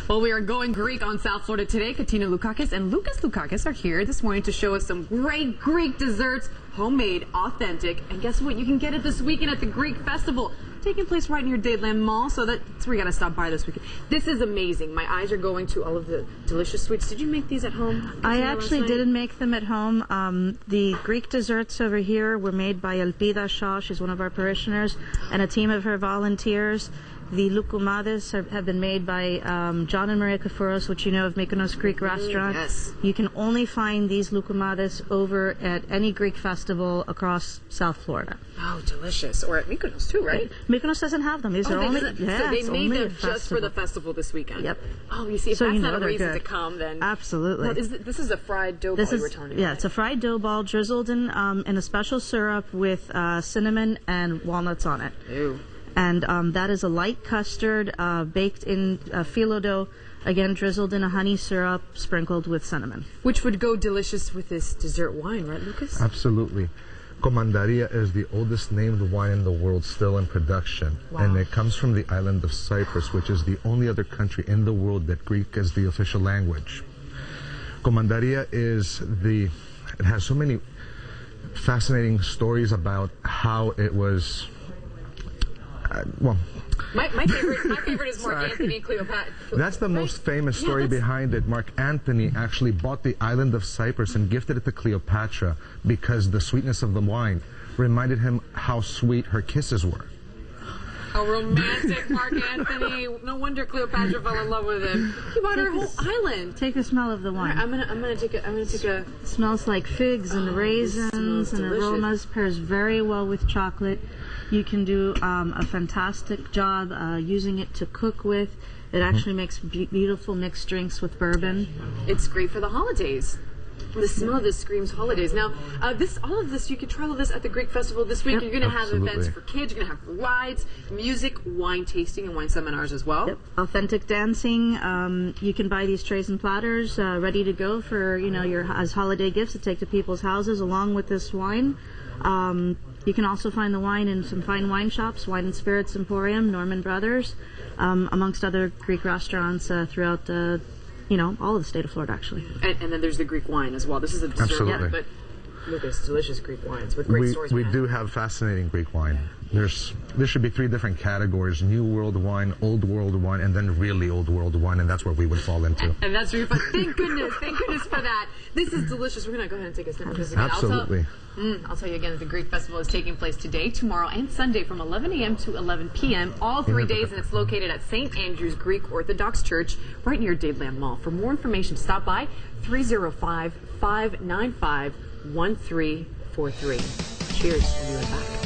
Well, we are going Greek on South Florida today. Katina Loukakis and Lucas Loukakis are here this morning to show us some great Greek desserts, homemade, authentic. And guess what? You can get it this weekend at the Greek Festival, taking place right near Dadeland Mall. So that's where you got to stop by this weekend. This is amazing. My eyes are going to all of the delicious sweets. Did you make these at home? I actually didn't make them at home. The Greek desserts over here were made by Elpida Shaw. She's one of our parishioners, and a team of her volunteers. The loukoumades have been made by John and Maria Kafouros, which you know of Mykonos Greek restaurant. Yes. You can only find these loukoumades over at any Greek festival across South Florida. Oh, delicious. Or at Mykonos too, right? Mykonos doesn't have them. These are only, so they made them just for the festival this weekend. Yep. Oh, you see, if So that's you not know a they're reason good. to come, then Absolutely. Well, this is a fried dough ball you were telling me. Yeah, about. it's a fried dough ball drizzled in a special syrup with cinnamon and walnuts on it. Ew. And that is a light custard baked in phyllo dough, again drizzled in a honey syrup sprinkled with cinnamon. Which would go delicious with this dessert wine, right, Lucas? Absolutely. Commandaria is the oldest named wine in the world still in production. Wow. And it comes from the island of Cyprus, which is the only other country in the world that Greek is the official language. Commandaria it has so many fascinating stories about how it was my favorite is Mark Antony and Cleopatra. That's the most famous story behind it. Mark Antony actually bought the island of Cyprus and gifted it to Cleopatra because the sweetness of the wine reminded him how sweet her kisses were. A romantic Mark Antony. No wonder Cleopatra fell in love with him. He bought her whole island. Take a smell of the wine. I'm gonna take a. It smells like figs and raisins and aromas. Pairs very well with chocolate. You can do a fantastic job using it to cook with. It actually makes beautiful mixed drinks with bourbon. It's great for the holidays. The smell of this screams holidays. Now, all of this, you can try all of this at the Greek Festival this week. Yep. You're going to have events for kids. You're going to have rides, music, wine tasting, and wine seminars as well. Yep. Authentic dancing. You can buy these trays and platters ready to go for as holiday gifts to take to people's houses, along with this wine. You can also find the wine in some fine wine shops, Wine and Spirits Emporium, Norman Brothers, amongst other Greek restaurants throughout all of the state of Florida, actually. And then there's the Greek wine as well. This is a dessert. Absolutely. But Lucas, delicious Greek wines with great stories. We do have fascinating Greek wine. There should be 3 different categories: New World wine, Old World wine, and then really Old World wine, and that's where we would fall into. And that's really fun. Thank goodness for that. This is delicious. We're going to go ahead and take a sip of this again. Absolutely. I'll tell you again, the Greek Festival is taking place today, tomorrow, and Sunday from 11 a.m. to 11 p.m. all 3 days, and it's located at St. Andrew's Greek Orthodox Church right near Dadeland Mall. For more information, stop by 305-595-1343. Cheers. We'll be right back.